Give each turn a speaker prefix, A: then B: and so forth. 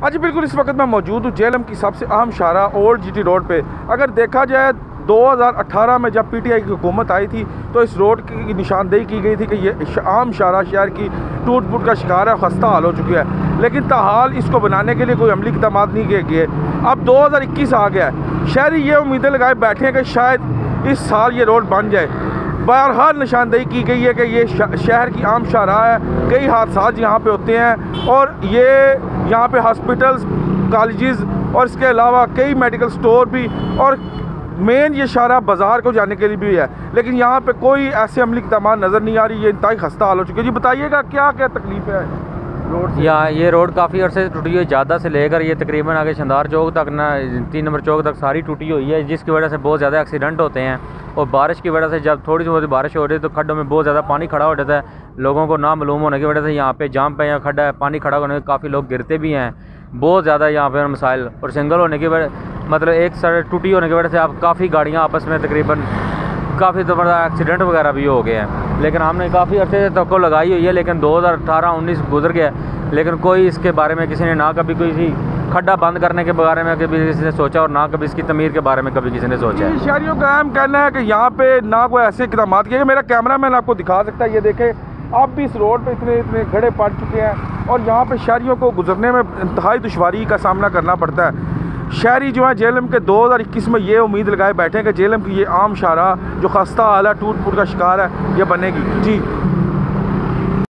A: आज बिल्कुल इस वक्त मैं मौजूद हूँ जेएलएम की सबसे अहम शाहरा ओल्ड जीटी रोड पे। अगर देखा जाए 2018 में जब पीटीआई की हुकूमत आई थी तो इस रोड की निशानदेही की गई थी कि ये आम शाहरा शहर की टूट फूट का शिकार है, खस्ता हाल हो चुकी है, लेकिन ताहाल इसको बनाने के लिए कोई अमली इक़दाम नहीं किए गए। अब 2021 आ गया है, शहरी ये उम्मीदें लगाए बैठे हैं कि शायद इस साल ये रोड बन जाए। बहरहाल निशानदेही की गई है कि ये शहर की आम शाहराह है, कई हादसा यहाँ पे होते हैं और ये यहाँ पे हॉस्पिटल्स, कॉलेजेस और इसके अलावा कई मेडिकल स्टोर भी और मेन ये शाहराह बाज़ार को जाने के लिए भी है, लेकिन यहाँ पे कोई ऐसे अमली इक़दाम नज़र नहीं आ रही। ये इंतहाई खस्ता हाल हो चुकी है। जी बताइएगा क्या क्या तकलीफ है रोड से?
B: ये रोड काफ़ी अर्से से टूटी हुई, ज़्यादा से लेकर ये तकरीबन आगे शंदार चौक तक ना 3 नंबर चौक तक सारी टूटी हुई है, जिसकी वजह से बहुत ज़्यादा एक्सीडेंट होते हैं। और बारिश की वजह से जब थोड़ी सी बहुत बारिश हो रही है तो खड्डों में बहुत ज़्यादा पानी खड़ा हो जाता है। लोगों को ना मालूम होने की वजह से यहाँ पे जाम पे या खड्डा है, पानी खड़ा होने से काफ़ी लोग गिरते भी हैं। बहुत ज़्यादा यहाँ पे मसाइल और सिंगल होने की वजह मतलब एक सड़क टूटी होने की वजह से अब काफ़ी गाड़ियाँ आपस में तकरीबन काफ़ी ज़बरदस्त एक्सीडेंट वगैरह भी हो गए हैं। लेकिन हमने काफ़ी अर्से से तवक्को लगाई हुई है, लेकिन 2018-19 गुजर गया, लेकिन कोई इसके बारे में किसी ने ना कभी कोई खड्डा बंद करने के बारे में कभी किसी ने सोचा और ना कभी इसकी तमीर के बारे में कभी किसी ने सोचा है।
A: शहरियों का अहम कहना है कि यहाँ पे ना कोई ऐसे इक़दाम किए। मेरा कैमरा मैन आपको दिखा सकता है, ये देखें आप भी इस रोड पे इतने खड़े पड़ चुके हैं और यहाँ पे शहरियों को गुजरने में इंतहाई दुश्वारी का सामना करना पड़ता है। शहरी जो है जेएलएम के 2021 में ये उम्मीद लगाए बैठे हैं कि जेएलएम की ये आम शाहराह जो खस्ता हाल है, टूट फूट का शिकार है, ये बनेगी। जी।